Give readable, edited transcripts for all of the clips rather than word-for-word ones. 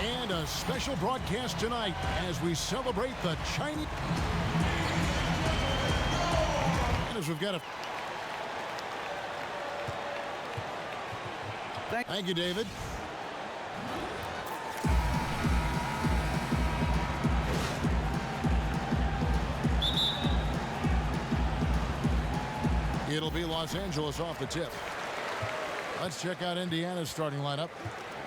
And a special broadcast tonight as we celebrate the Chinese. And as we've got a. Thank you, David. It'll be Los Angeles off the tip. Let's check out Indiana's starting lineup.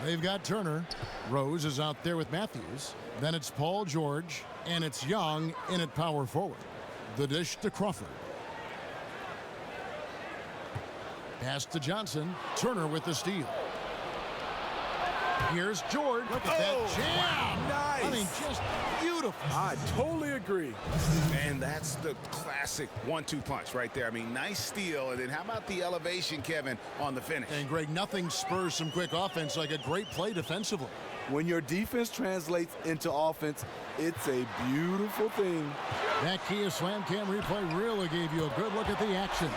They've got Turner. Rose is out there with Matthews. Then it's Paul George. And it's Young in at power forward. The dish to Crawford. Pass to Johnson. Turner with the steal. Here's George. Look at that jam. Wow, nice. I mean, just beautiful. I totally agree. And that's the classic 1-2 punch right there. I mean, nice steal. And then how about the elevation, Kevin, on the finish? And, Greg, nothing spurs some quick offense like a great play defensively. When your defense translates into offense, it's a beautiful thing. That Kia Slam Cam replay really gave you a good look at the action.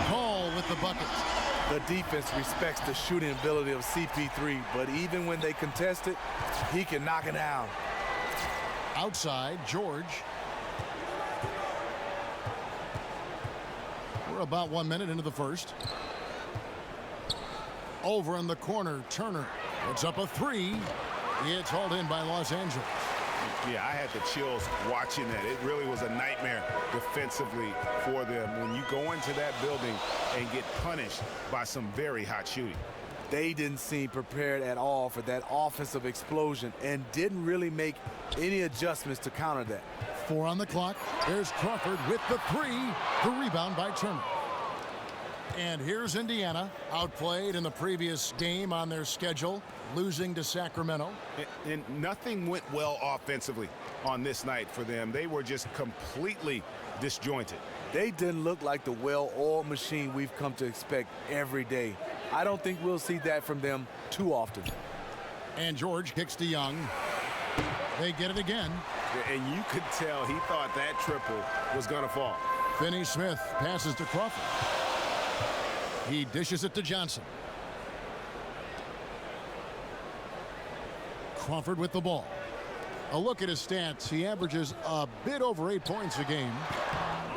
Paul with the bucket. The defense respects the shooting ability of CP3, but even when they contest it, he can knock it down. Outside, George. We're about 1 minute into the first. Over in the corner, Turner. Puts up a three. It's hauled in by Los Angeles. Yeah, I had the chills watching that. It really was a nightmare defensively for them when you go into that building and get punished by some very hot shooting. They didn't seem prepared at all for that offensive explosion and didn't really make any adjustments to counter that. 4 on the clock. There's Crawford with the three. The rebound by Turner. And here's Indiana, outplayed in the previous game on their schedule, losing to Sacramento. And nothing went well offensively on this night for them. They were just completely disjointed. They didn't look like the well-oiled machine we've come to expect every day. I don't think we'll see that from them too often. And George kicks to Young. They get it again. And you could tell he thought that triple was going to fall. Finney Smith passes to Crawford. He dishes it to Johnson. Crawford with the ball. A look at his stats. He averages a bit over 8 points a game.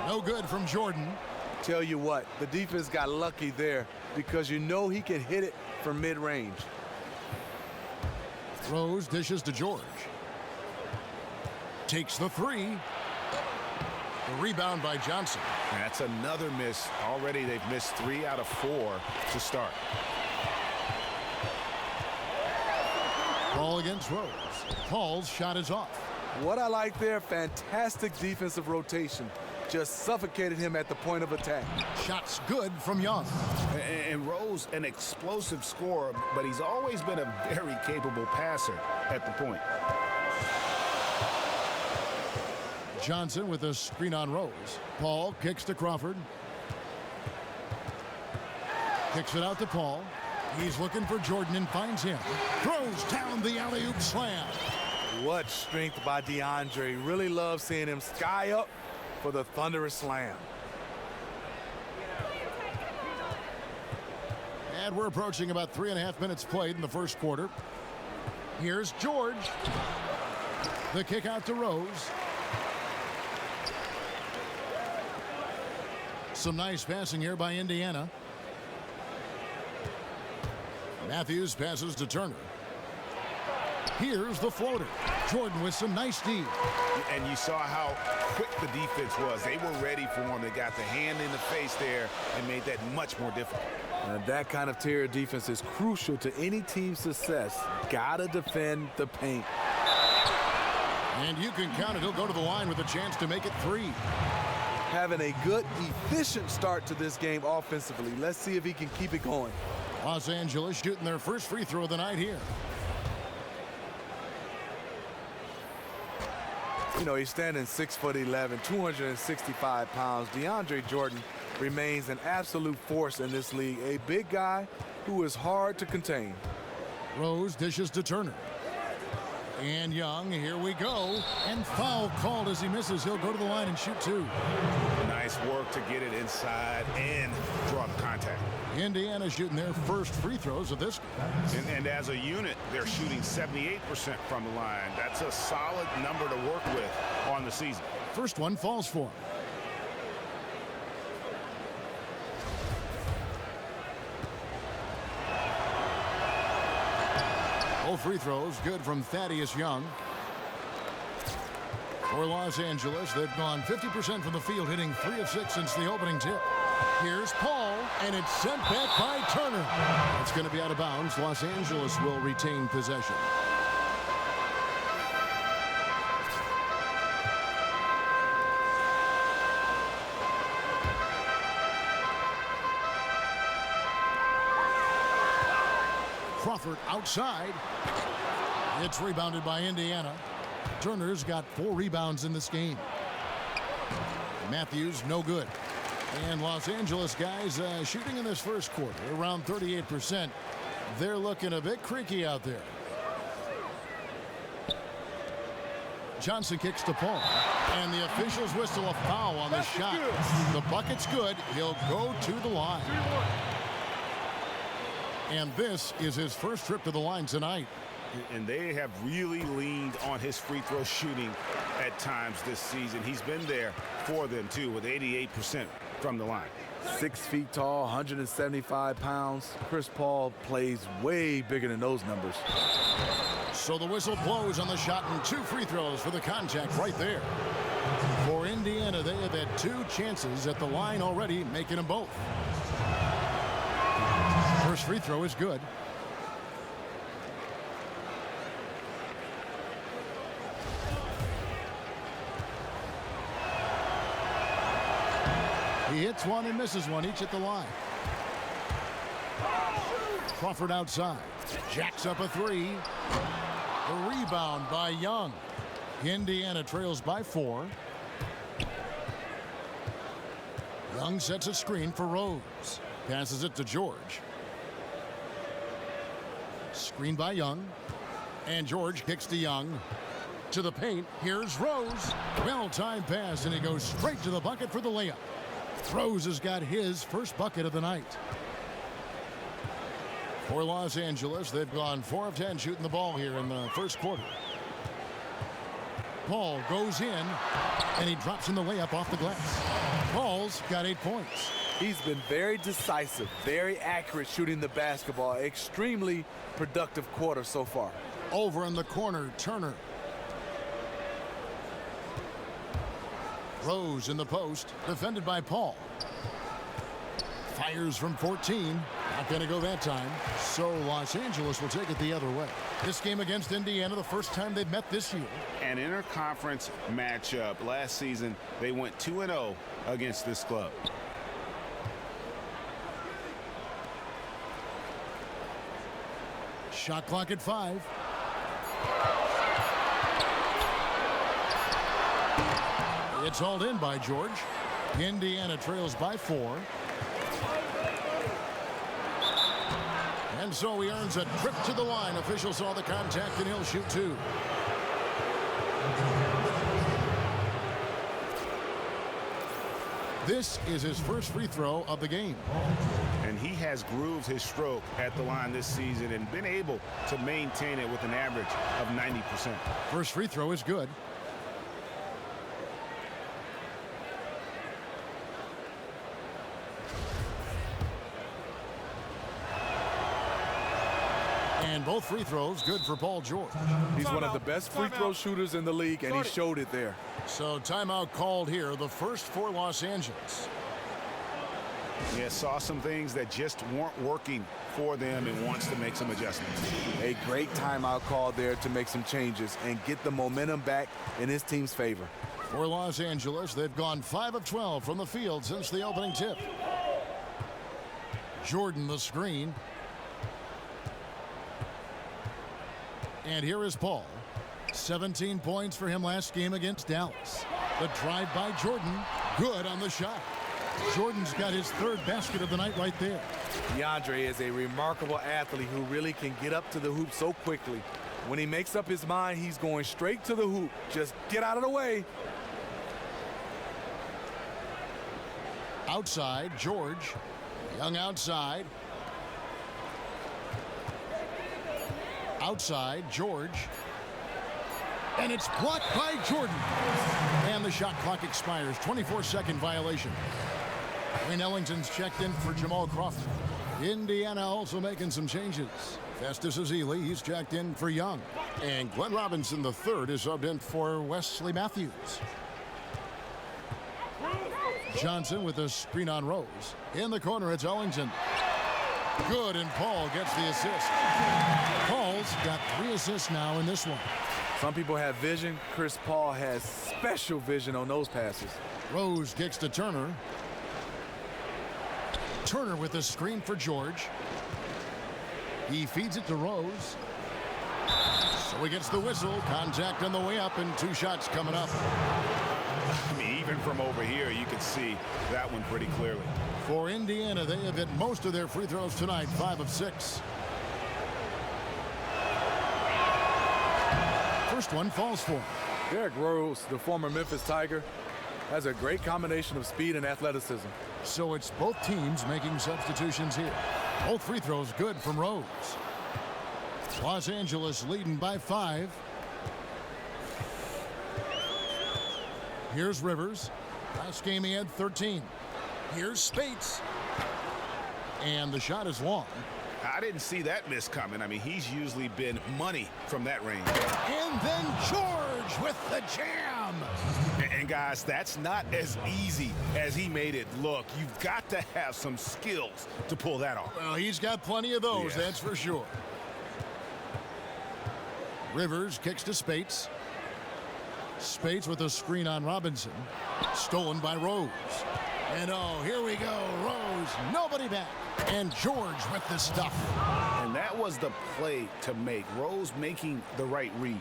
No good from Jordan. Tell you what, the defense got lucky there because you know he can hit it from mid-range. Rose dishes to George. Takes the three. The rebound by Johnson. That's another miss. Already they've missed 3 out of 4 to start. Ball against Rose. Paul's shot is off. What I like there, fantastic defensive rotation. Just suffocated him at the point of attack. Shots good from Young. And Rose, an explosive scorer, but he's always been a very capable passer at the point. Johnson with a screen on Rose. Paul kicks to Crawford. Kicks it out to Paul. He's looking for Jordan and finds him. Throws down the alley-oop slam. What strength by DeAndre. Really love seeing him sky up for the thunderous slam. And we're approaching about 3.5 minutes played in the first quarter. Here's George. The kick out to Rose. Some nice passing here by Indiana. Matthews passes to Turner. Here's the floater. Jordan with some nice D. And you saw how quick the defense was. They were ready for him. They got the hand in the face there and made that much more difficult. And that kind of tier defense is crucial to any team's success. Gotta defend the paint. And you can count it. He'll go to the line with a chance to make it 3. Having a good, efficient start to this game offensively. Let's see if he can keep it going. Los Angeles shooting their first free throw of the night here. You know, he's standing 6'11", 265 pounds. DeAndre Jordan remains an absolute force in this league. A big guy who is hard to contain. Rose dishes to Turner. And Young, here we go. And foul called as he misses. He'll go to the line and shoot 2. Nice work to get it inside and draw the contact. Indiana shooting their first free throws of this game. And as a unit, they're shooting 78% from the line. That's a solid number to work with on the season. First one falls for him. All free throws good from Thaddeus Young. For Los Angeles, they've gone 50% from the field, hitting 3 of 6 since the opening tip. Here's Paul, and it's sent back by Turner. It's going to be out of bounds. Los Angeles will retain possession. Crawford outside. It's rebounded by Indiana. Turner's got 4 rebounds in this game. Matthews, no good. And Los Angeles guys shooting in this first quarter around 38%. They're looking a bit creaky out there. Johnson kicks to Paul. And the officials whistle a foul on the shot. The bucket's good. He'll go to the line. And this is his first trip to the line tonight. And they have really leaned on his free throw shooting at times this season. He's been there for them, too, with 88% from the line. 6 feet tall, 175 pounds. Chris Paul plays way bigger than those numbers. So the whistle blows on the shot, and 2 free throws for the contact right there. For Indiana, they have had 2 chances at the line already, making them both. First free throw is good. He hits one and misses one, each at the line. Crawford outside. Jacks up a 3. The rebound by Young. Indiana trails by 4. Young sets a screen for Rose. Passes it to George. Screen by Young. And George kicks to Young. To the paint. Here's Rose. Well-timed pass, and he goes straight to the bucket for the layup. Rose has got his first bucket of the night. For Los Angeles, they've gone 4 of 10 shooting the ball here in the first quarter. Paul goes in, and he drops in the layup off the glass. Paul's got 8 points. He's been very decisive, very accurate shooting the basketball. Extremely productive quarter so far. Over in the corner, Turner. Rose in the post, defended by Paul. Fires from 14. Not going to go that time. So Los Angeles will take it the other way. This game against Indiana, the first time they've met this year. An interconference matchup. Last season, they went 2-0 against this club. Shot clock at 5. It's hauled in by George. Indiana trails by 4. And so he earns a trip to the line. Officials saw the contact, and he'll shoot 2. This is his first free throw of the game. And he has grooved his stroke at the line this season and been able to maintain it with an average of 90%. First free throw is good. And both free throws good for Paul George. He's one of the best free throw shooters in the league, and he showed it there. So timeout called here, the first for Los Angeles. Yeah, saw some things that just weren't working for them and wants to make some adjustments. A great timeout call there to make some changes and get the momentum back in his team's favor. For Los Angeles, they've gone 5 of 12 from the field since the opening tip. Jordan the screen. And here is Paul. 17 points for him last game against Dallas. The drive by Jordan. Good on the shot. Jordan's got his 3rd basket of the night right there. DeAndre is a remarkable athlete who really can get up to the hoop so quickly. When he makes up his mind, he's going straight to the hoop. Just get out of the way. Outside, George. Young outside. Outside, George. And it's blocked by Jordan. And the shot clock expires. 24-second violation. Wayne Ellington's checked in for Jamal Crawford. Indiana also making some changes. Festus Ezeli, he's checked in for Young. And Glenn Robinson III is subbed in for Wesley Matthews. Johnson with a screen on Rose. In the corner, it's Ellington. Good, and Paul gets the assist. Paul's got 3 assists now in this one. Some people have vision. Chris Paul has special vision on those passes. Rose kicks to Turner. Turner with a screen for George. He feeds it to Rose. So he gets the whistle. Contact on the way up, and 2 shots coming up. I mean, even from over here, you can see that one pretty clearly. For Indiana, they have hit most of their free throws tonight, 5 of 6. First one falls for him. Derrick Rose, the former Memphis Tiger, has a great combination of speed and athleticism. So it's both teams making substitutions here. Both free throws good from Rose. Los Angeles leading by 5. Here's Rivers. Last game he had 13. Here's Spates. And the shot is long. I didn't see that miss coming. I mean, he's usually been money from that range. And then George with the jam. And guys, that's not as easy as he made it look. You've got to have some skills to pull that off. Well, he's got plenty of those, that's for sure. Rivers kicks to Spates. Spates with a screen on Robinson. Stolen by Rose. And oh, here we go. Rose, nobody back. And George with the stuff. And that was the play to make. Rose making the right read.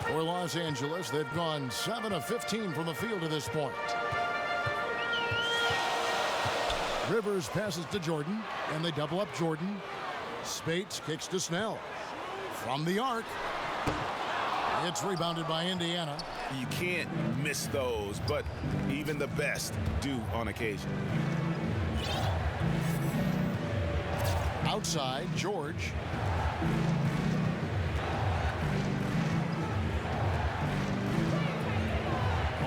For Los Angeles, they've gone 7 of 15 from the field to this point. Rivers passes to Jordan, and they double up Jordan. Spates kicks to Snell. From the arc. It's rebounded by Indiana. You can't miss those, but even the best do on occasion. Outside, George.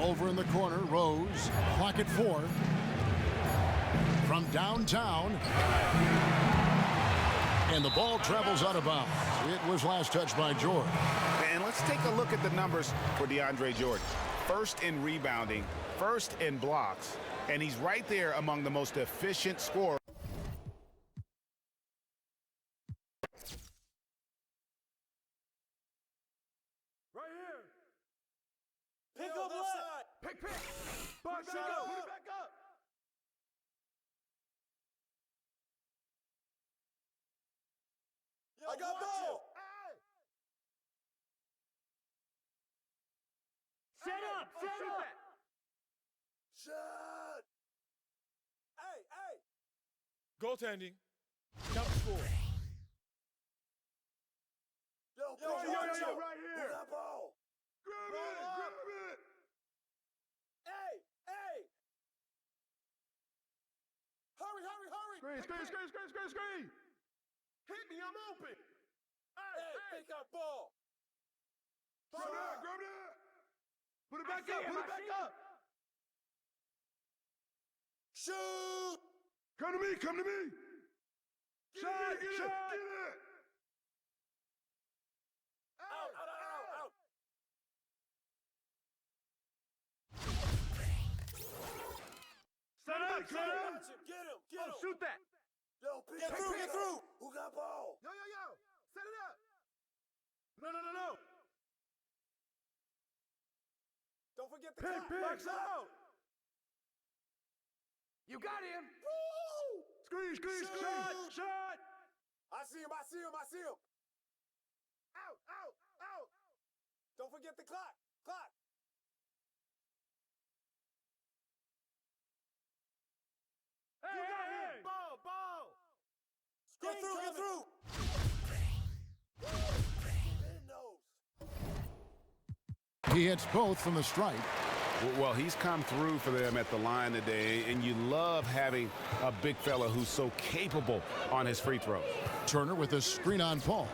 Over in the corner, Rose. Clock at 4. From downtown. And the ball travels out of bounds. It was last touched by George. And let's take a look at the numbers for DeAndre Jordan. First in rebounding, first in blocks, and he's right there among the most efficient scorers. Right here. Pick up left side. Pick. Box it up. Put it back up. Yo, I got ball. Hey. Set up. Shot. Hey. Goaltending. Number 4. Yo, right here. Who got ball? Grab it. Hey. Hurry. Screen. Hit me, I'm open. Hey, pick up ball. Grab that. Put it back up. Shoot. Come to me. Shot. Get it. Out. Set up. Get him. Shoot that. Yo, get through. Who got ball? Yo. Set it up. No. Don't forget the clock. Box out. You got him. Woo! Screen. Shot. I see him. Out. Don't forget the clock. Hey. Ball. Get through. He hits both from the stripe. Well, he's come through for them at the line today, and you love having a big fella who's so capable on his free throw. Turner with a screen on Paul.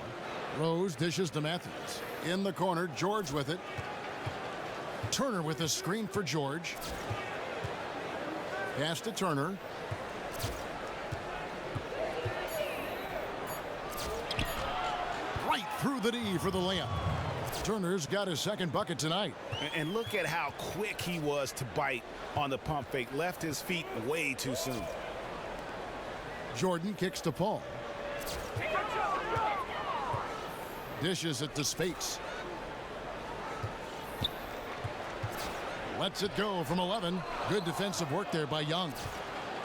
Rose dishes to Matthews. In the corner, George with it. Turner with a screen for George. Pass to Turner. Right through the D for the layup. Turner's got his second bucket tonight. And look at how quick he was to bite on the pump fake. Left his feet way too soon. Jordan kicks to Paul. Dishes it to Spates. Lets it go from 11. Good defensive work there by Young.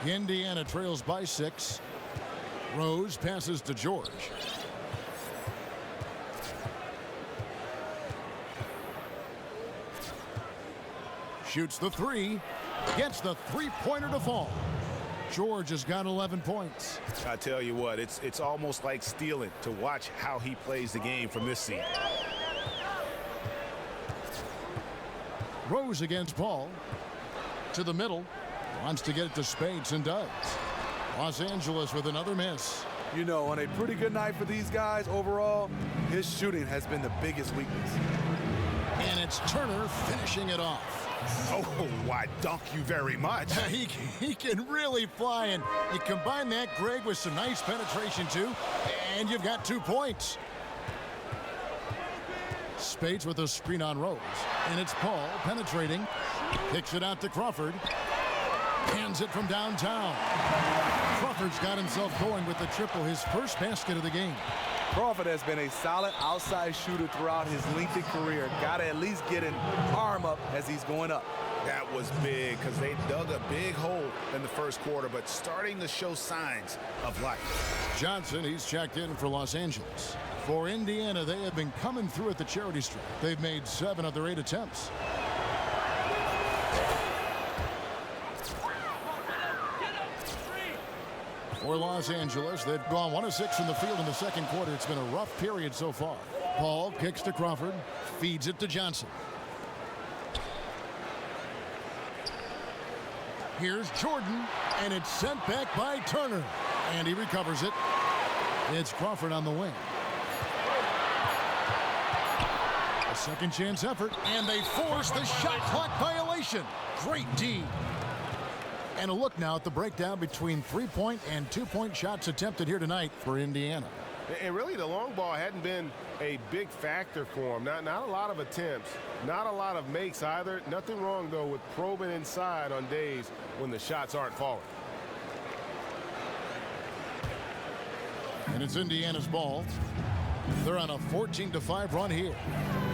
Indiana trails by 6. Rose passes to George. Shoots the 3. Gets the three-pointer to fall. George has got 11 points. I tell you what, it's almost like stealing to watch how he plays the game from this seat. Rose against Paul. To the middle. Wants to get it to Spates and does. Los Angeles with another miss. You know, on a pretty good night for these guys overall, his shooting has been the biggest weakness. And it's Turner finishing it off. Oh, why, dunk you very much. He can really fly, and you combine that, Greg, with some nice penetration, too, and you've got 2 points. Spates with a screen on Rose, and it's Paul penetrating. Kicks it out to Crawford. Hands it from downtown. Crawford's got himself going with the triple, his first basket of the game. Crawford has been a solid outside shooter throughout his lengthy career. Got to at least get an arm up as he's going up. That was big because they dug a big hole in the first quarter, but starting to show signs of life. Johnson, he's checked in for Los Angeles. For Indiana, they have been coming through at the charity stripe. They've made 7 of their 8 attempts. For Los Angeles, they've gone 1 of 6 from the field in the second quarter. It's been a rough period so far. Paul kicks to Crawford, feeds it to Johnson. Here's Jordan, and it's sent back by Turner. And he recovers it. It's Crawford on the wing. A second chance effort, and they force the shot clock violation. Great D. And a look now at the breakdown between 3-point and 2-point shots attempted here tonight for Indiana. And really, the long ball hadn't been a big factor for him. Not a lot of attempts, not a lot of makes either. Nothing wrong, though, with probing inside on days when the shots aren't falling. And it's Indiana's ball. They're on a 14-5 run here.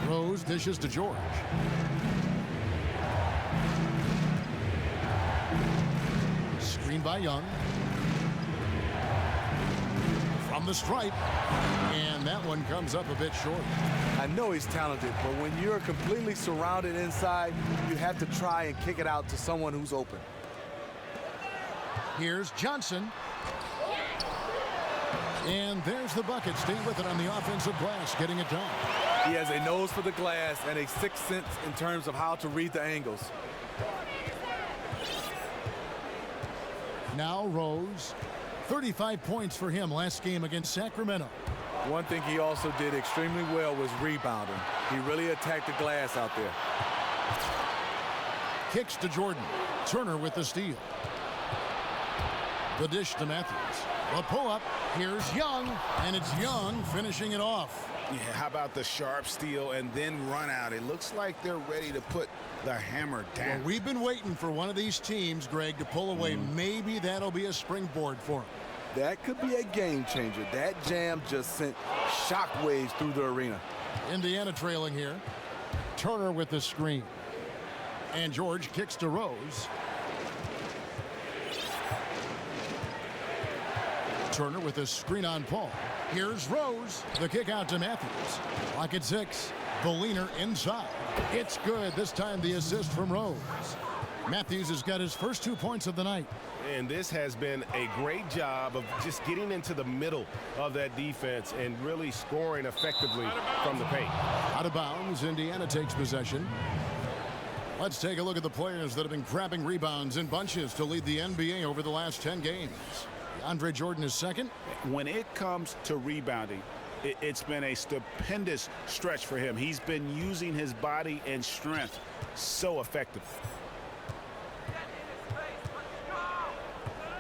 Rose dishes to George. Screen by Young. From the stripe. And that one comes up a bit short. I know he's talented, but when you're completely surrounded inside, you have to try and kick it out to someone who's open. Here's Johnson. And there's the bucket. Stay with it on the offensive glass, getting it done. He has a nose for the glass and a sixth sense in terms of how to read the angles. Now Rose. 35 points for him last game against Sacramento. One thing he also did extremely well was rebounding. He really attacked the glass out there. Kicks to Jordan. Turner with the steal. The dish to Matthews. A pull-up. Here's Young, and it's Young finishing it off. Yeah, how about the sharp steal and then run out? It looks like they're ready to put the hammer down. Well, we've been waiting for one of these teams, Greg, to pull away. Maybe that'll be a springboard for them. That could be a game changer. That jam just sent shockwaves through the arena. Indiana trailing here. Turner with the screen. And George kicks to Rose. Turner with a screen on Paul. Here's Rose. The kick out to Matthews. Clock at 6. The leaner inside. It's good. This time the assist from Rose. Matthews has got his first 2 points of the night. And this has been a great job of just getting into the middle of that defense and really scoring effectively from the paint. Out of bounds. Indiana takes possession. Let's take a look at the players that have been grabbing rebounds in bunches to lead the NBA over the last 10 games. DeAndre Jordan is second. When it comes to rebounding, it's been a stupendous stretch for him. He's been using his body and strength so effectively.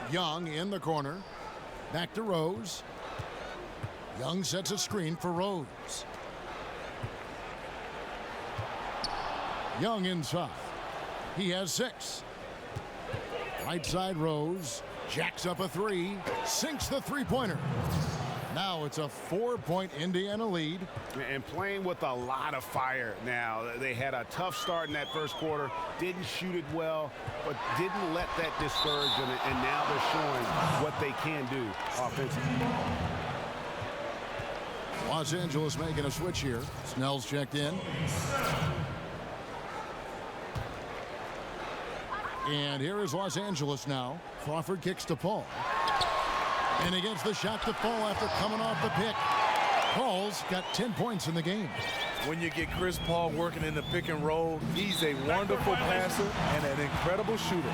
Young in the corner. Back to Rose. Young sets a screen for Rose. Young inside. He has 6. Right side Rose. Jacks up a 3. Sinks the three-pointer. Now it's a 4-point Indiana lead. And playing with a lot of fire now. They had a tough start in that first quarter. Didn't shoot it well, but didn't let that discourage them. And now they're showing what they can do offensively. Los Angeles making a switch here. Snell's checked in. And here is Los Angeles now. Crawford kicks to Paul. And he gets the shot to fall after coming off the pick. Paul's got 10 points in the game. When you get Chris Paul working in the pick and roll, he's a wonderful passer and an incredible shooter.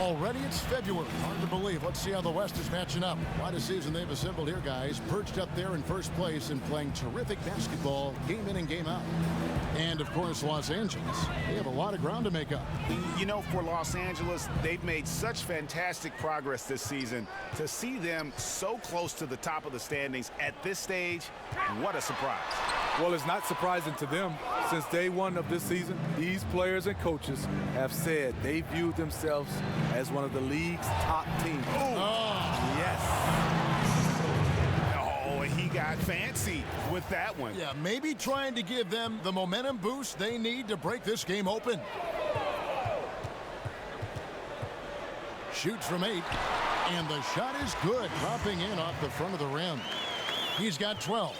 Already it's February. Hard to believe. Let's see how the West is matching up. Quite a season they've assembled here, guys. Perched up there in first place and playing terrific basketball game in and game out. And, of course, Los Angeles. They have a lot of ground to make up. You know, for Los Angeles, they've made such fantastic progress this season. To see them so close to the top of the standings at this stage, what a surprise. Well, it's not surprising to them. Since day one of this season, these players and coaches have said they view themselves as one of the league's top teams. Oh, yes. Oh, he got fancy with that one. yeah, maybe trying to give them the momentum boost they need to break this game open. Shoots from 8, and the shot is good, dropping in off the front of the rim. He's got 12.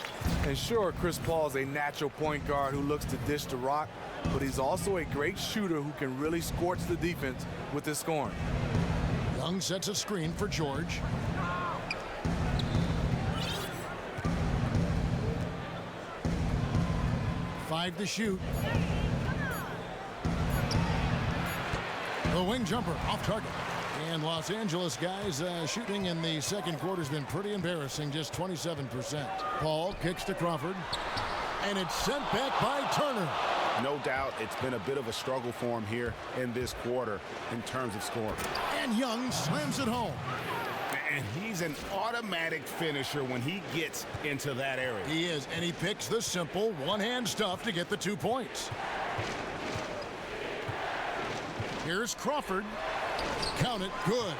And sure, Chris Paul's a natural point guard who looks to dish the rock, but he's also a great shooter who can really scorch the defense with his scoring. Young sets a screen for George. Five to shoot. The wing jumper off target. And Los Angeles guys shooting in the second quarter has been pretty embarrassing, just 27%. Paul kicks to Crawford, and it's sent back by Turner. No doubt it's been a bit of a struggle for him here in this quarter in terms of scoring. And Young slams it home. And he's an automatic finisher when he gets into that area. He is, and he picks the simple one-hand stuff to get the 2 points. Here's Crawford. Count it, good.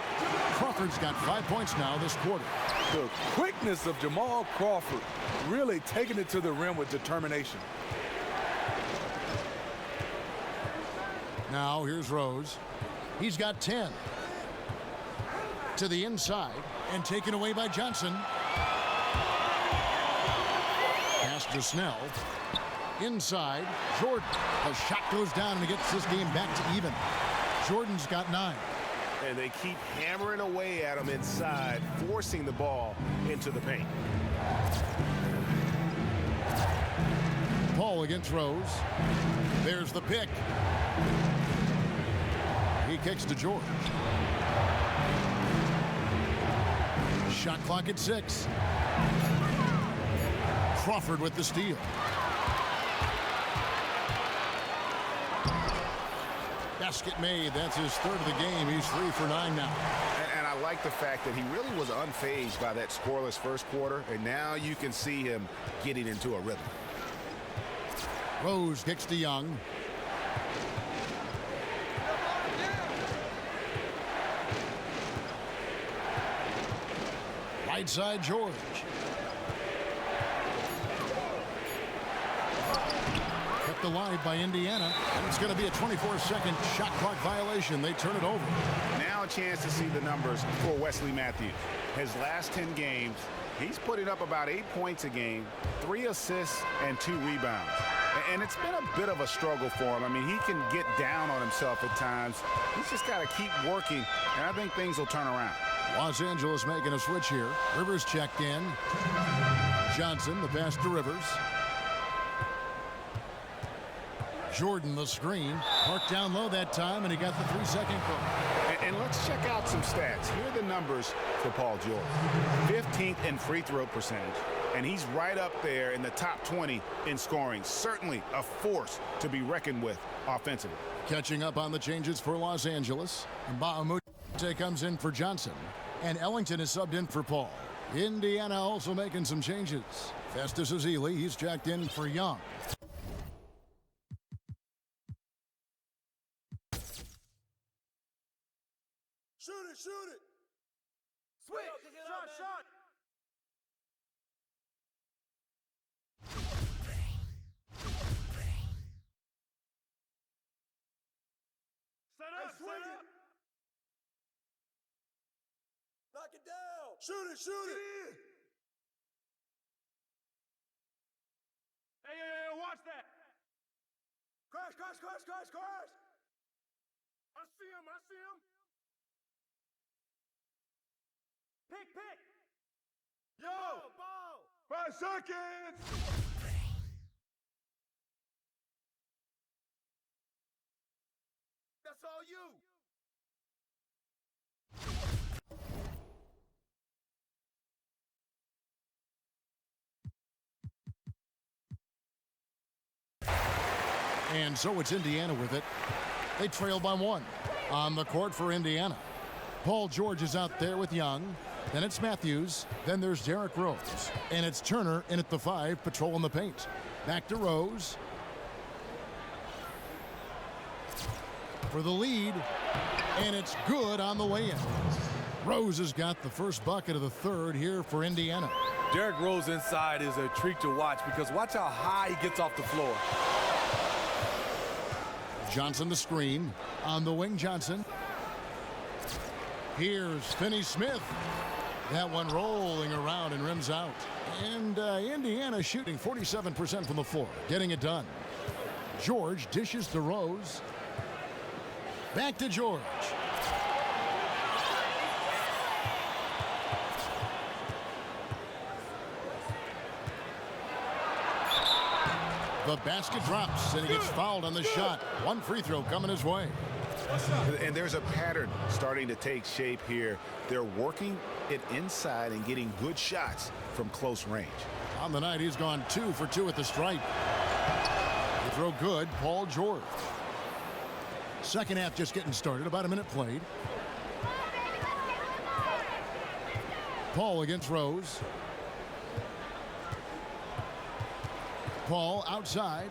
Crawford's got 5 points now this quarter. The quickness of Jamal Crawford, really taking it to the rim with determination. Now here's Rose. He's got 10. To the inside and taken away by Johnson. Pass to Snell. Inside, Jordan. The shot goes down and it gets this game back to even. Jordan's got 9. And they keep hammering away at him inside, forcing the ball into the paint. Paul against Rose. There's the pick. He kicks to George. Shot clock at 6. Crawford with the steal. Basket made. That's his third of the game. He's 3 for 9 now. And I like the fact that he really was unfazed by that scoreless first quarter, and now you can see him getting into a rhythm. Rose kicks to Young. Right side, George. Kept alive by Indiana, and it's going to be a 24-second shot clock violation. They turn it over. Now a chance to see the numbers for Wesley Matthews. His last 10 games, he's putting up about 8 points a game, 3 assists, and 2 rebounds. And it's been a bit of a struggle for him. I mean, he can get down on himself at times. He's just got to keep working, and I think things will turn around. Los Angeles making a switch here. Rivers checked in. Johnson, the pass to Rivers. Jordan, the screen. Parked down low that time, and he got the 3-second goal. And let's check out some stats. Here are the numbers for Paul George. 15th in free throw percentage. And he's right up there in the top 20 in scoring. Certainly a force to be reckoned with offensively. Catching up on the changes for Los Angeles. Bahamute comes in for Johnson. And Ellington is subbed in for Paul. Indiana also making some changes. Festus Ezeli, he's jacked in for Young. Shoot it, shoot it. Switch, shot. Set up. Knock it down. Shoot it. Hey, watch that. Crash. I see him. Pick. Yo, ball. 5 seconds. That's all you. And so it's Indiana with it. They trail by 1. On the court for Indiana. Paul George is out there with Young. Then it's Matthews. Then there's Derrick Rose. And it's Turner in at the 5, patrolling the paint. Back to Rose. For the lead. And it's good on the way in. Rose has got the first bucket of the third here for Indiana. Derrick Rose inside is a treat to watch because watch how high he gets off the floor. Johnson the screen. On the wing, Johnson. Here's Finney-Smith. That one rolling around and rims out. And Indiana shooting 47% from the floor. Getting it done. George dishes to Rose. Back to George. The basket drops, and he gets fouled on the shot. One free throw coming his way. And there's a pattern starting to take shape here. They're working it inside and getting good shots from close range. On the night, he's gone 2 for 2 at the stripe. The throw good, Paul George. Second half just getting started, about a minute played. Paul against Rose. Paul outside.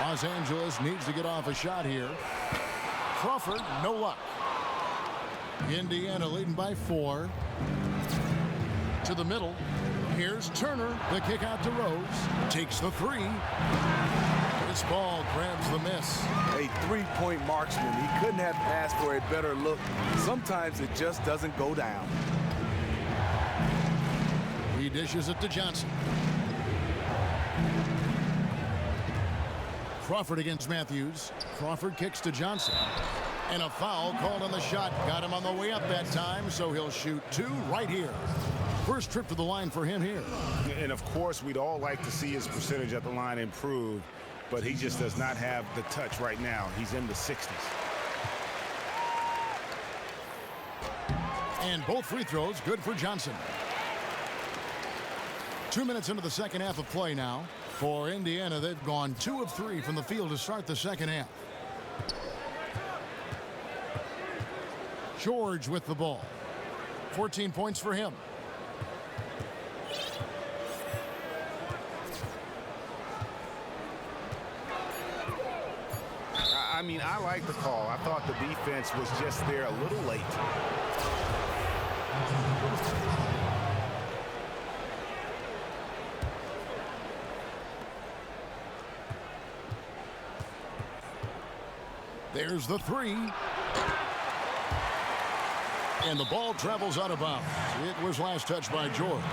Los Angeles needs to get off a shot here. Crawford, no luck. Indiana leading by 4. To the middle. Here's Turner. The kick out to Rose. Takes the 3. This ball grabs the miss. A three-point marksman. He couldn't have asked for a better look. Sometimes it just doesn't go down. He dishes it to Johnson. Crawford against Matthews. Crawford kicks to Johnson. And a foul called on the shot. Got him on the way up that time, so he'll shoot 2 right here. First trip to the line for him here. And of course, we'd all like to see his percentage at the line improve, but he just does not have the touch right now. He's in the 60s. And both free throws good for Johnson. 2 minutes into the second half of play now. For Indiana, they've gone 2 of 3 from the field to start the second half. George with the ball. 14 points for him. I mean, I like the call. I thought the defense was just there a little late. There's the 3. And the ball travels out of bounds. It was last touched by George.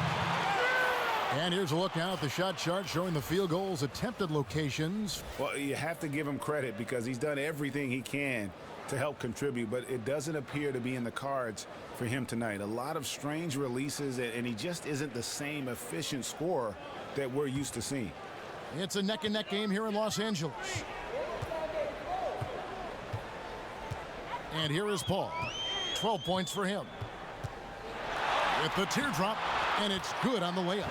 And here's a look now at the shot chart showing the field goals attempted locations. Well, you have to give him credit because he's done everything he can to help contribute, but it doesn't appear to be in the cards for him tonight. A lot of strange releases, and he just isn't the same efficient scorer that we're used to seeing. It's a neck-and-neck game here in Los Angeles. And here is Paul. 12 points for him. With the teardrop, and it's good on the layup.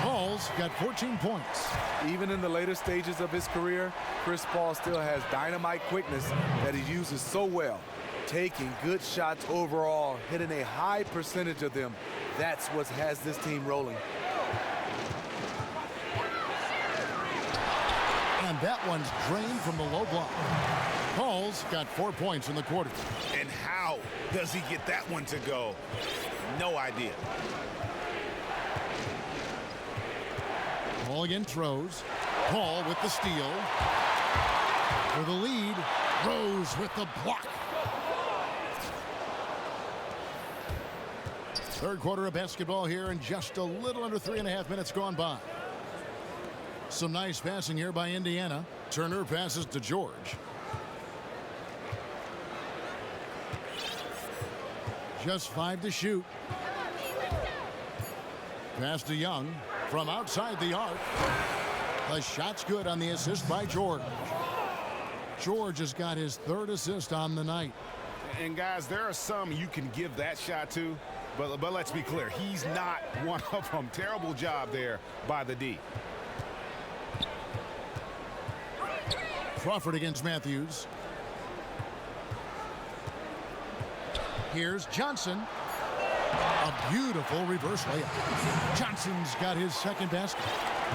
Paul's got 14 points. Even in the later stages of his career, Chris Paul still has dynamite quickness that he uses so well. Taking good shots overall, hitting a high percentage of them. That's what has this team rolling. And that one's drained from the low block. Paul's got 4 points in the quarter. And how does he get that one to go? No idea. Paul against Rose. Paul with the steal. For the lead, Rose with the block. Third quarter of basketball here, and just a little under 3.5 minutes gone by. Some nice passing here by Indiana. Turner passes to George. Just 5 to shoot. Pass to Young from outside the arc. The shot's good on the assist by George. George has got his 3rd assist on the night. And guys, there are some you can give that shot to, but let's be clear, he's not one of them. Terrible job there by the D. Crawford against Matthews. Here's Johnson. A beautiful reverse layup. Johnson's got his 2nd basket.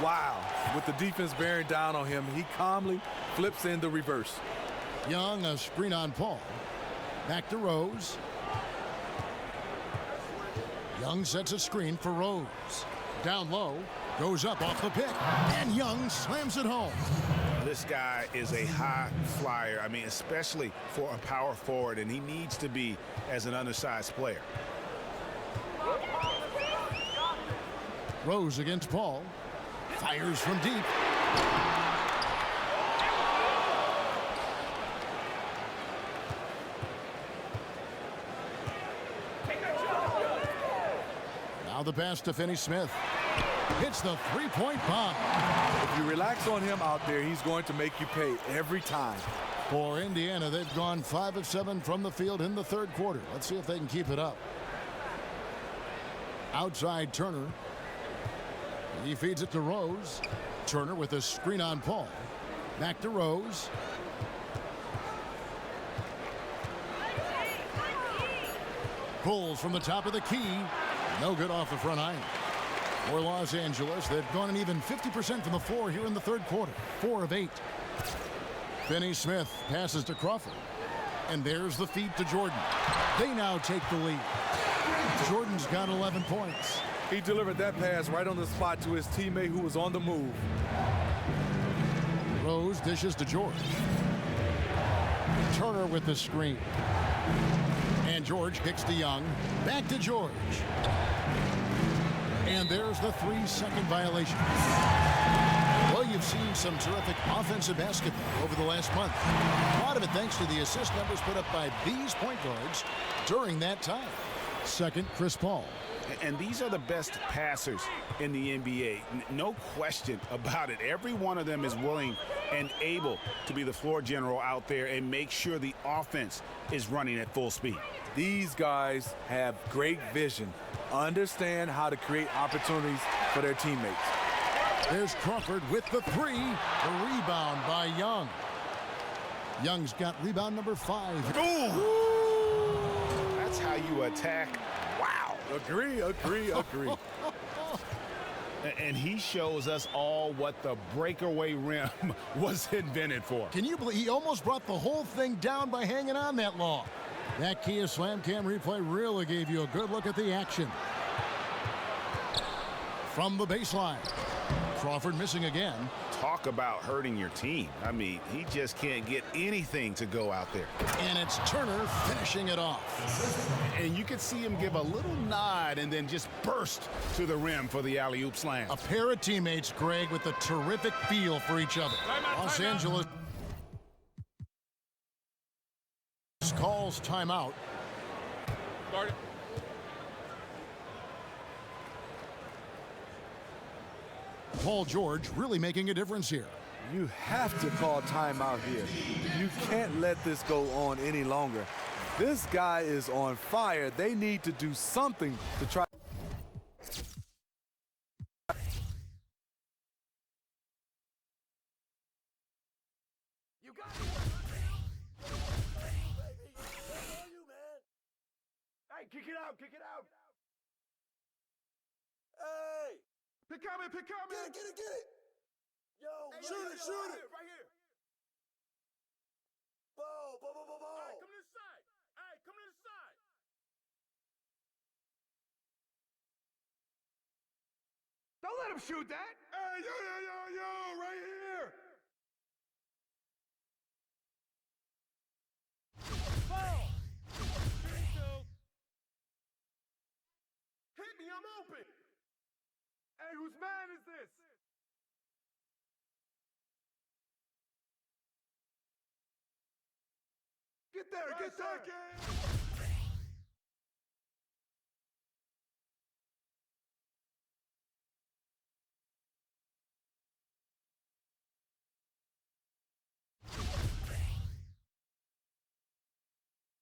Wow. With the defense bearing down on him, he calmly flips in the reverse. Young, a screen on Paul. Back to Rose. Young sets a screen for Rose. Down low. Goes up off the pick. And Young slams it home. This guy is a high flyer. I mean, especially for a power forward, and he needs to be as an undersized player. Rose against Paul. Fires from deep. Now the pass to Finney-Smith. Hits the 3-point bomb. If you relax on him out there, he's going to make you pay every time. For Indiana, they've gone 5 of 7 from the field in the 3rd quarter. Let's see if they can keep it up. Outside Turner. He feeds it to Rose. Turner with a screen on Paul. Back to Rose. Pulls from the top of the key. No good off the front iron. For Los Angeles, they've gone an even 50% from the floor here in the 3rd quarter. 4 of 8. Finney-Smith passes to Crawford. And there's the feed to Jordan. They now take the lead. Jordan's got 11 points. He delivered that pass right on the spot to his teammate who was on the move. Rose dishes to George. Turner with the screen. And George kicks to Young. Back to George. And there's the 3-second violation. Well, you've seen some terrific offensive basketball over the last month. A lot of it thanks to the assist numbers put up by these point guards during that time. Second, Chris Paul. And these are the best passers in the NBA. No question about it. Every one of them is willing and able to be the floor general out there and make sure the offense is running at full speed. These guys have great vision, understand how to create opportunities for their teammates. There's Crawford with the 3. The rebound by Young. Young's got rebound number 5. Ooh! That's how you attack. Wow. Agree. And he shows us all what the breakaway rim was invented for. Can you believe he almost brought the whole thing down by hanging on that long? That Kia Slam Cam replay really gave you a good look at the action. From the baseline. Crawford missing again. Talk about hurting your team. I mean, he just can't get anything to go out there. And it's Turner finishing it off. And you could see him give a little nod and then just burst to the rim for the alley-oop slam. A pair of teammates, Greg, with a terrific feel for each other. Los Angeles. Revs calls timeout. Start it. Paul George really making a difference here. You have to call timeout here. You can't let this go on any longer. This guy is on fire. They need to do something to try. You got it. You, man. Hey, kick it out, kick it out. Hey. Pick coming, pick coming. Get it, get it. Yo, hey, shoot it, shoot it. Right here. Ball, ball, ball, ball, ball. All right, come to the side. All right, come to the side. Don't let him shoot that. Hey, yo, yo, yo, yo, right here. Ball. Hit me, I'm open. Hey, whose man is this? Get there, get there!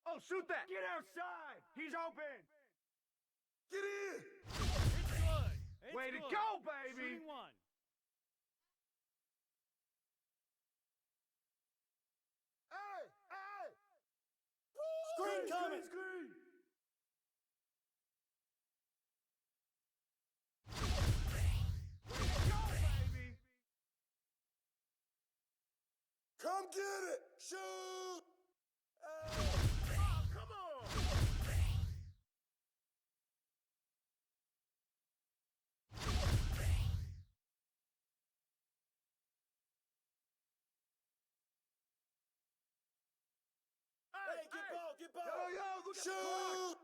Oh, shoot that! Get outside! He's open! Get in! It's good. It's Way good. to go, baby! Shooting one. Hey! Hey! Screen coming! Screen! Way to go, baby! Come get it! Shoot! Hey! Oh, come on! Hey, get ball! Yo, yo, look at the clock!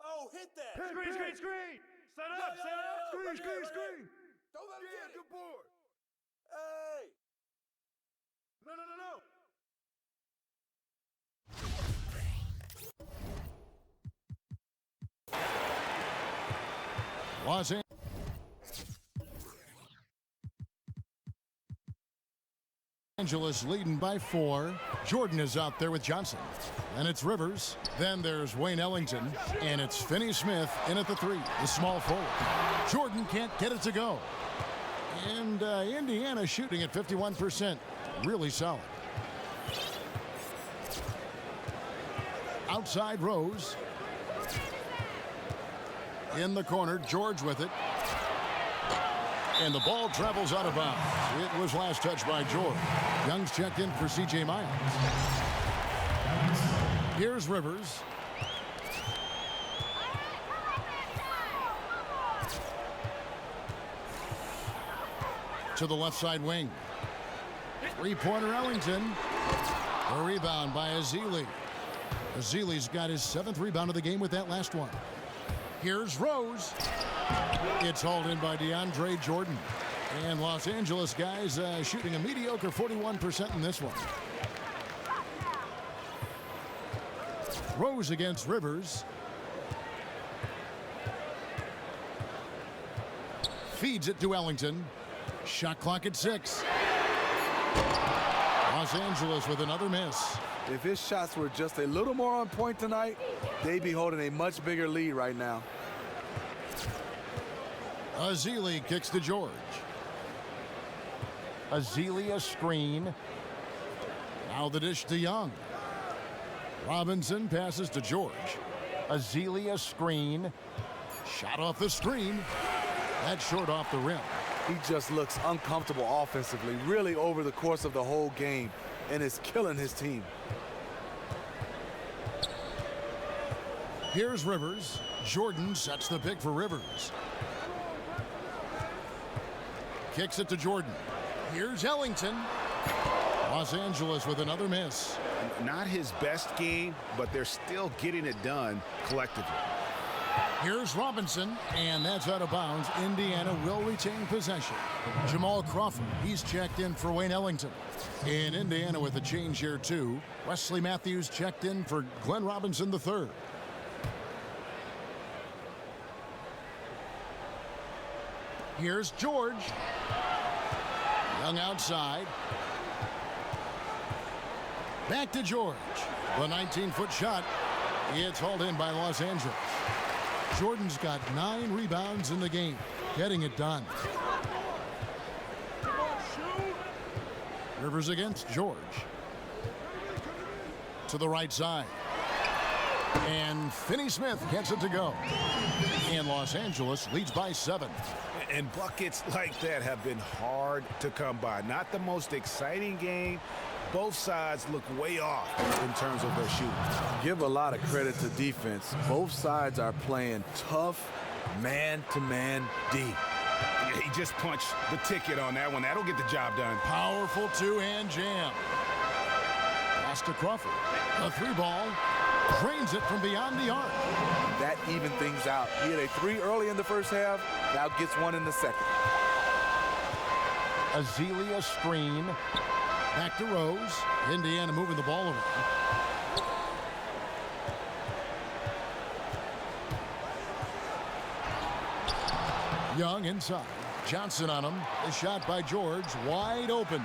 Oh, hit that! Screen, screen, screen. Set up, set up. Screen, screen, screen! Don't let him get it! Good board! Hey! No, no, no, no! Los Angeles leading by 4. Jordan is out there with Johnson. And it's Rivers. Then there's Wayne Ellington. And it's Finney Smith in at the 3, the small forward. Jordan can't get it to go. And Indiana shooting at 51%. Really solid. Outside Rose. In the corner, George with it. And the ball travels out of bounds. It was last touched by George. Young's checked in for C.J. Miles. Here's Rivers. To the left side wing. Three-pointer Ellington. A rebound by Azili. Azili's got his 7th rebound of the game with that last one. Here's Rose. It's hauled in by DeAndre Jordan. And Los Angeles guys shooting a mediocre 41% in this one. Rose against Rivers. Feeds it to Ellington. Shot clock at 6. Los Angeles with another miss. If his shots were just a little more on point tonight, they'd be holding a much bigger lead right now. Azili kicks to George. Azili a screen. Now the dish to Young. Robinson passes to George. Azili a screen. Shot off the screen. That's short off the rim. He just looks uncomfortable offensively, really over the course of the whole game, and is killing his team. Here's Rivers. Jordan sets the pick for Rivers. Kicks it to Jordan. Here's Ellington. Los Angeles with another miss. Not his best game, but they're still getting it done collectively. Here's Robinson, and that's out of bounds. Indiana will retain possession. Jamal Crawford, he's checked in for Wayne Ellington. In Indiana with a change here too. Wesley Matthews checked in for Glenn Robinson III. Here's George. Young outside. Back to George. The 19-foot shot. It's hauled in by Los Angeles. Jordan's got 9 rebounds in the game, getting it done. Rivers against George. To the right side. And Finney Smith gets it to go. And Los Angeles leads by 7. And buckets like that have been hard to come by. Not the most exciting game. Both sides look way off in terms of their shooting. Give a lot of credit to defense. Both sides are playing tough man-to-man D. Yeah, he just punched the ticket on that one. That'll get the job done. Powerful two-hand jam. Pass to Crawford. A 3-ball. Drains it from beyond the arc. That even things out. He had a 3 early in the first half. Now gets 1 in the second. Azealia screen. Back to Rose. Indiana moving the ball around. Young inside. Johnson on him. The shot by George. Wide open.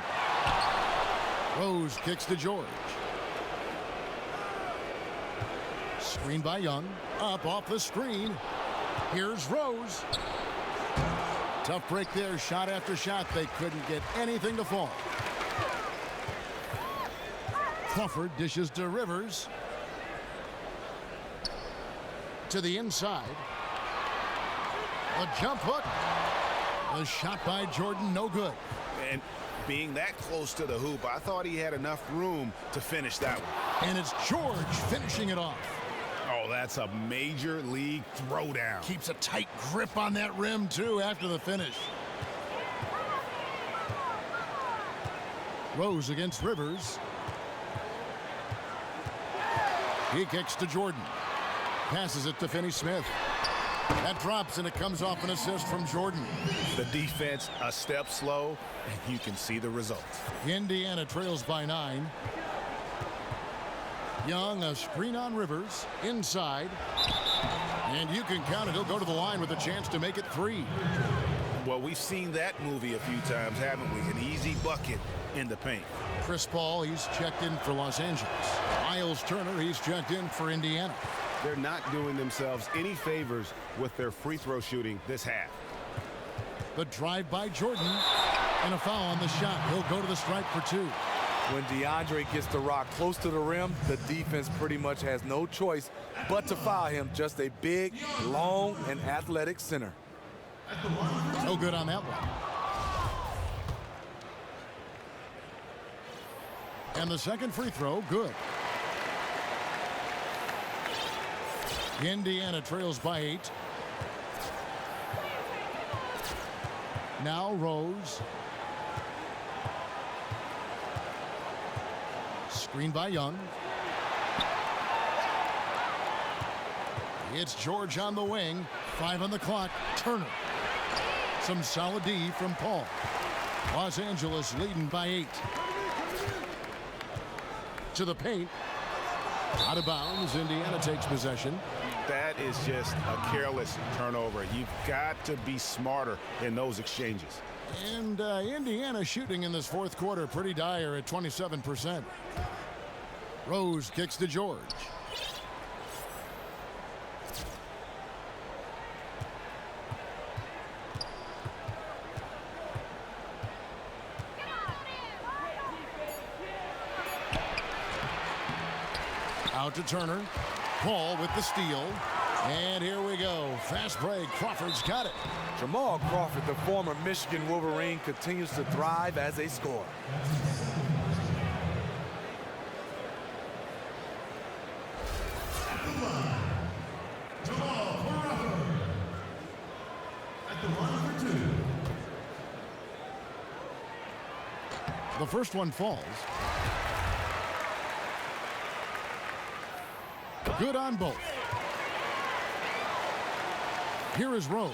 Rose kicks to George. Screen by Young. Up off the screen. Here's Rose. Tough break there. Shot after shot. They couldn't get anything to fall. Crawford dishes to Rivers. To the inside. A jump hook. The shot by Jordan, no good. And being that close to the hoop, I thought he had enough room to finish that one. And it's George finishing it off. Oh, that's a major league throwdown. Keeps a tight grip on that rim, too, after the finish. Rose against Rivers. He kicks to Jordan. Passes it to Finney Smith. That drops, and it comes off an assist from Jordan. The defense a step slow, and you can see the results. Indiana trails by 9. Young, a screen on Rivers. Inside. And you can count it. He'll go to the line with a chance to make it 3. Well, we've seen that movie a few times, haven't we? An easy bucket in the paint. Chris Paul, he's checked in for Los Angeles. Miles Turner, he's checked in for Indiana. They're not doing themselves any favors with their free throw shooting this half. The drive by Jordan, and a foul on the shot. He'll go to the stripe for 2. When DeAndre gets the rock close to the rim, the defense pretty much has no choice but to foul him. Just a big, long, and athletic center. No good on that one. And the second free throw, good. Indiana trails by 8. Now Rose. Screen by Young. It's George on the wing. 5 on the clock. Turner. Some solid D from Paul. Los Angeles leading by 8. To the paint. Out of bounds. Indiana takes possession. That is just a careless turnover. You've got to be smarter in those exchanges. And Indiana shooting in this fourth quarter pretty dire at 27%. Rose kicks to George. Out to Turner. Paul with the steal. And here we go. Fast break. Crawford's got it. Jamal Crawford, the former Michigan Wolverine, continues to thrive as a scorer. The first one falls. Good on both. Here is Rose.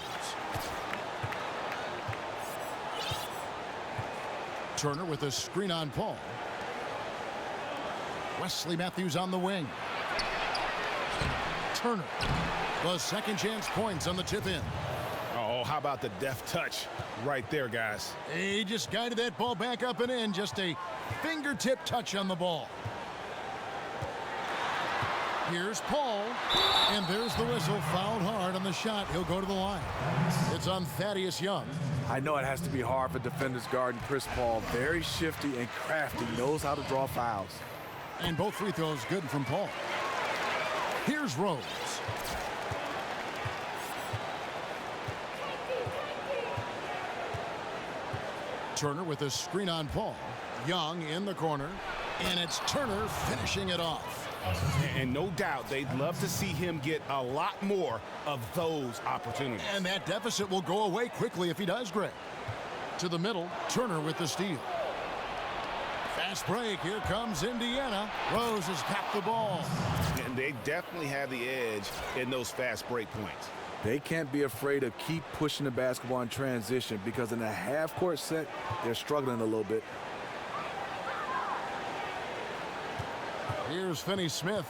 Turner with a screen on Paul. Wesley Matthews on the wing. Turner. The second chance points on the tip in. Oh, how about the deft touch right there, guys? He just guided that ball back up and in. Just a fingertip touch on the ball. Here's Paul. And there's the whistle. Fouled hard on the shot. He'll go to the line. It's on Thaddeus Young. I know it has to be hard for defenders guarding Chris Paul. Very shifty and crafty. Knows how to draw fouls. And both free throws good from Paul. Here's Rose. Turner with a screen on Paul. Young in the corner. And it's Turner finishing it off. And no doubt they'd love to see him get a lot more of those opportunities. And that deficit will go away quickly if he does, Greg. To the middle, Turner with the steal. Fast break. Here comes Indiana. Rose has got the ball. And they definitely have the edge in those fast break points. They can't be afraid to keep pushing the basketball in transition because in a half-court set, they're struggling a little bit. Here's Finney-Smith.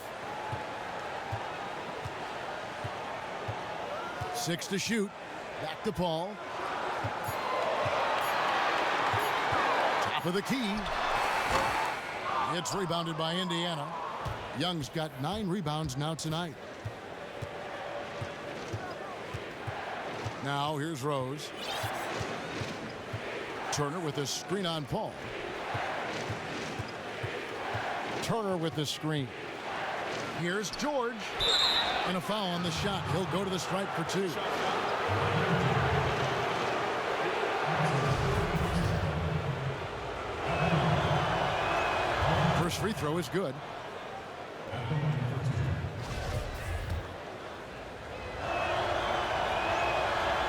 6 to shoot. Back to Paul. Top of the key. It's rebounded by Indiana. Young's got 9 rebounds now tonight. Now here's Rose. Turner with a screen on Paul. Turner with the screen. Here's George. And a foul on the shot. He'll go to the stripe for 2. First free throw is good.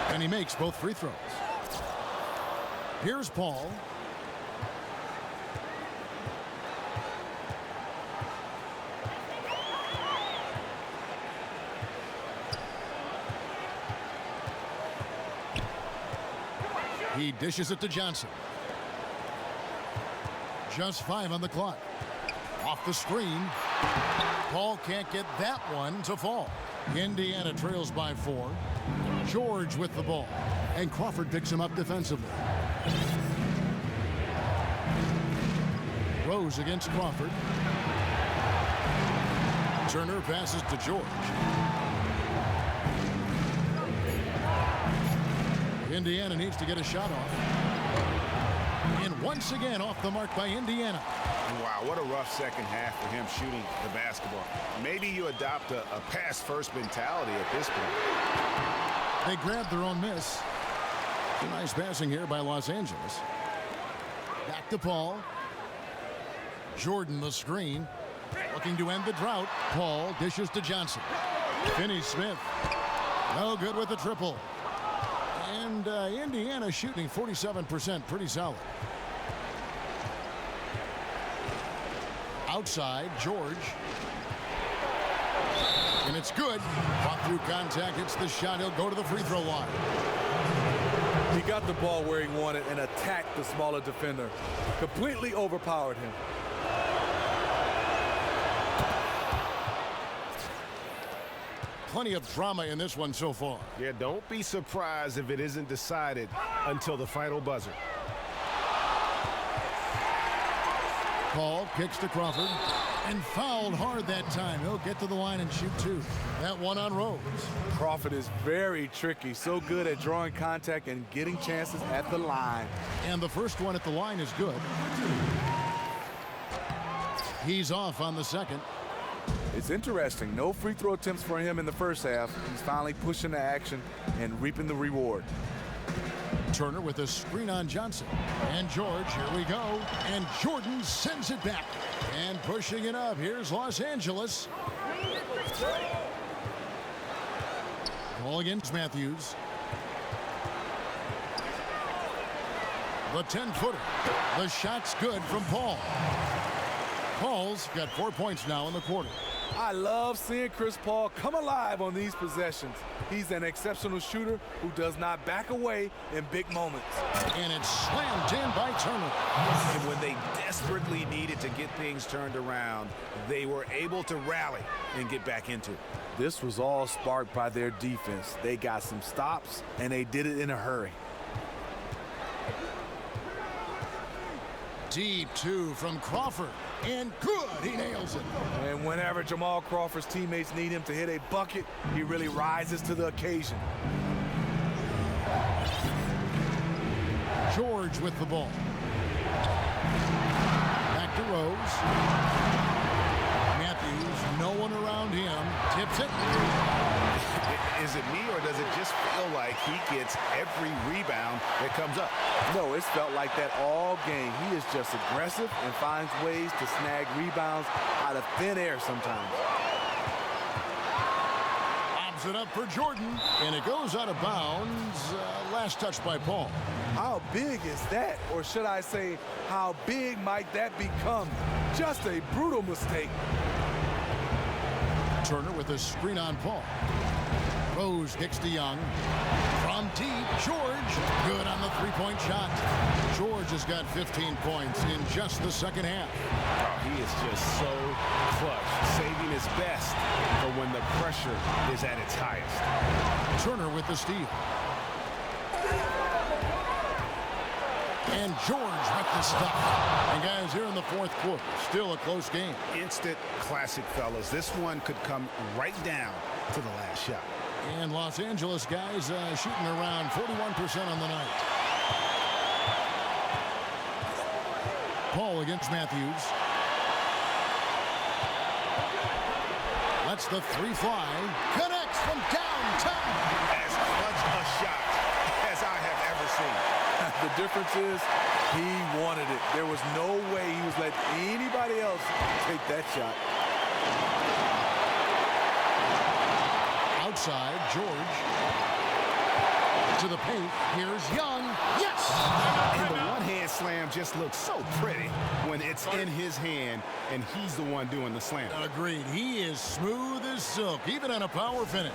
And he makes both free throws. Here's Paul. He dishes it to Johnson. Just 5 on the clock. Off the screen. Paul can't get that one to fall. Indiana trails by 4. George with the ball. And Crawford picks him up defensively. Rose against Crawford. Turner passes to George. Indiana needs to get a shot off. And once again off the mark by Indiana. Wow, what a rough second half for him shooting the basketball. Maybe you adopt a pass-first mentality at this point. They grabbed their own miss. Nice passing here by Los Angeles. Back to Paul. Jordan the screen. Looking to end the drought. Paul dishes to Johnson. Finney-Smith. No good with the triple. And Indiana shooting 47%. Pretty solid. Outside, George. And it's good. Fought through contact. Hits the shot. He'll go to the free throw line. He got the ball where he wanted and attacked the smaller defender. Completely overpowered him. Plenty of drama in this one so far. Yeah, don't be surprised if it isn't decided until the final buzzer. Paul kicks to Crawford and fouled hard that time. He'll get to the line and shoot 2. That one on Rose. Crawford is very tricky. So good at drawing contact and getting chances at the line. And the first one at the line is good. He's off on the second. It's interesting. No free throw attempts for him in the first half. He's finally pushing the action and reaping the reward. Turner with a screen on Johnson. And George, here we go. And Jordan sends it back. And pushing it up, here's Los Angeles. Ball against Matthews. The 10-footer. The shot's good from Paul. Paul's got 4 points now in the quarter. I love seeing Chris Paul come alive on these possessions. He's an exceptional shooter who does not back away in big moments. And it's slammed in by Turner. And when they desperately needed to get things turned around, they were able to rally and get back into it. This was all sparked by their defense. They got some stops, and they did it in a hurry. Deep two from Crawford. And good, he nails it. And whenever Jamal Crawford's teammates need him to hit a bucket, he really rises to the occasion. George with the ball. Back to Rose. Matthews, no one around him. Tips it. Is it me, or does it just feel like he gets every rebound that comes up? No, it's felt like that all game. He is just aggressive and finds ways to snag rebounds out of thin air sometimes. Lobs it up for Jordan, and it goes out of bounds. Last touch by Paul. How big is that? Or should I say, how big might that become? Just a brutal mistake. Turner with a screen on Paul. Rose kicks to Young. From deep, George. Good on the three-point shot. George has got 15 points in just the second half. Oh, he is just so clutch, saving his best for when the pressure is at its highest. Turner with the steal. And George with the stop. And guys, here in the fourth quarter, still a close game. Instant classic, fellas. This one could come right down to the last shot. And Los Angeles guys shooting around 41% on the night. Paul against Matthews. Lets the three fly. Connects from downtown. As clutch a shot as I have ever seen. The difference is he wanted it. There was no way he was letting anybody else take that shot. Outside, George. To the paint. Here's Young. Yes! And the one-hand slam just looks so pretty when it's in his hand and he's the one doing the slam. Agreed. He is smooth as silk, even on a power finish.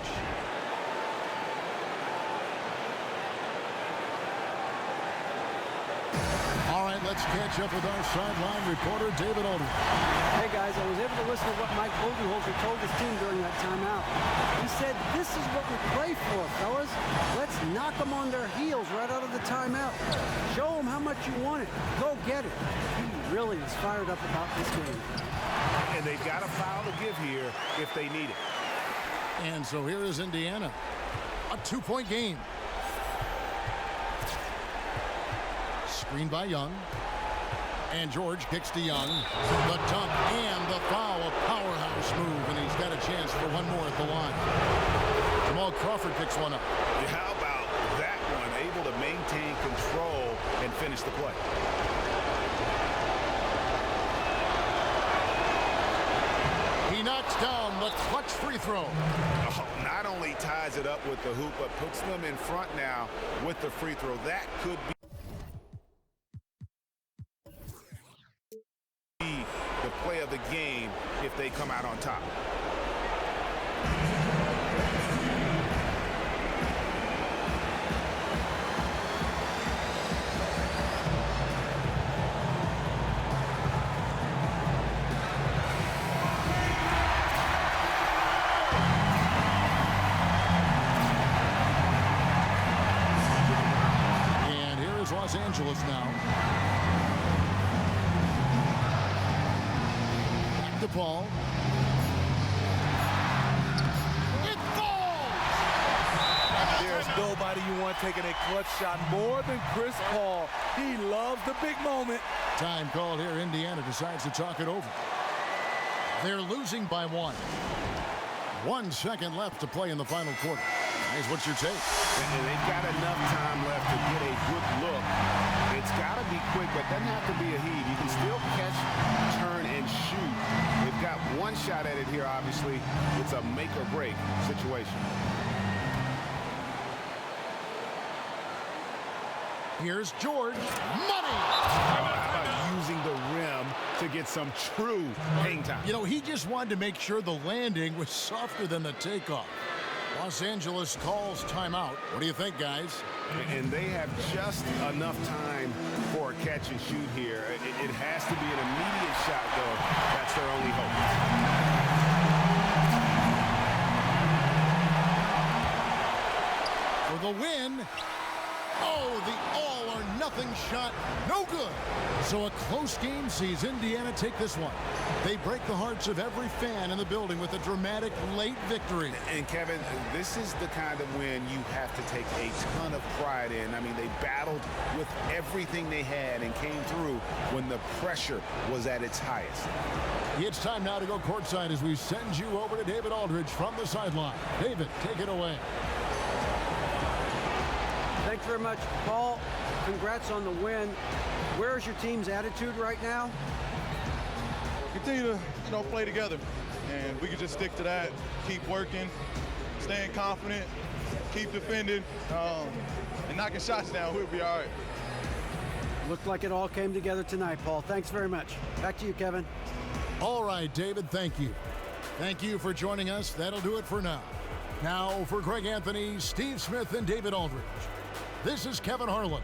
All right, let's catch up with our sideline reporter, David Aldridge. Hey guys, I was able to listen to what Mike Budenholzer told his team during that timeout. He said, this is what we play for, fellas. Let's knock them on their heels right out of the timeout. Show them how much you want it. Go get it. He really is fired up about this game. And they've got a foul to give here if they need it. And so here is Indiana. A two-point game. Screen by Young. And George kicks to Young. The dunk and the foul. A powerhouse move. And he's got a chance for one more at the line. Jamal Crawford picks one up. How about that one? Able to maintain control and finish the play. He knocks down the clutch free throw. Oh, not only ties it up with the hoop, but puts them in front now with the free throw. That could be the play of the game if they come out on top. And here is Los Angeles now. The ball. It falls! There's nobody you want taking a clutch shot more than Chris Paul. He loves the big moment. Time called here. Indiana decides to talk it over. They're losing by one. 1 second left to play in the final quarter. Guys, what's your take? And they've got enough time left to get a good look. It's got to be quick, but doesn't have to be a heave. You can still catch, turn, and shoot. They've got one shot at it here, obviously. It's a make-or-break situation. Here's George. Money! How about using the rim to get some true hang time. You know, he just wanted to make sure the landing was softer than the takeoff. Los Angeles calls timeout. What do you think, guys? And they have just enough time for a catch and shoot here. It has to be an immediate shot, though. That's their only hope. For the win. Oh, the all-or-nothing shot. No good. So a close game sees Indiana take this one. They break the hearts of every fan in the building with a dramatic late victory. And, Kevin, this is the kind of win you have to take a ton of pride in. I mean, they battled with everything they had and came through when the pressure was at its highest. It's time now to go courtside as we send you over to David Aldridge from the sideline. David, take it away. Thanks very much, Paul. Congrats on the win. Where's your team's attitude right now? Continue to, play together, and we can just stick to that. Keep working, staying confident, keep defending, and knocking shots down. We'll be all right. Looked like it all came together tonight, Paul. Thanks very much. Back to you, Kevin. All right, David, thank you. Thank you for joining us. That'll do it for now. Now for Greg Anthony, Steve Smith, and David Aldridge. This is Kevin Harlan.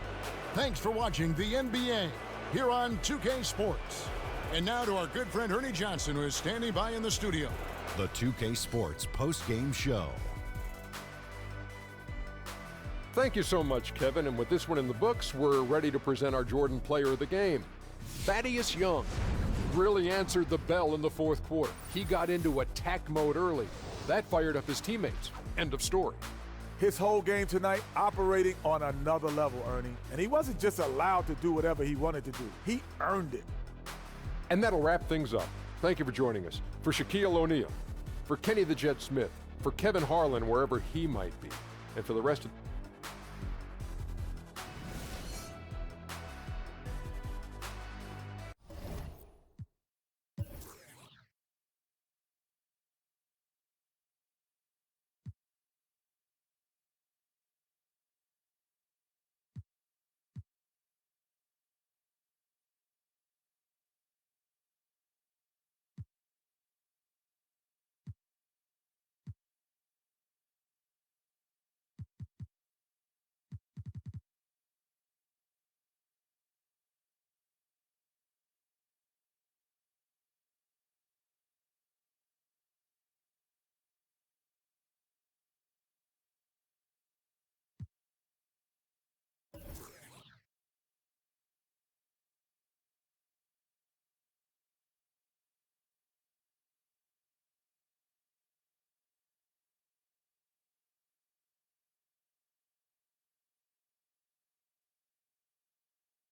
Thanks for watching the NBA here on 2K Sports. And now to our good friend Ernie Johnson, who is standing by in the studio. The 2K Sports post-game show. Thank you so much, Kevin. And with this one in the books, we're ready to present our Jordan Player of the Game. Thaddeus Young really answered the bell in the fourth quarter. He got into attack mode early. That fired up his teammates. End of story. His whole game tonight operating on another level, Ernie. And he wasn't just allowed to do whatever he wanted to do. He earned it. And that'll wrap things up. Thank you for joining us. For Shaquille O'Neal, for Kenny the Jet Smith, for Kevin Harlan, wherever he might be, and for the rest of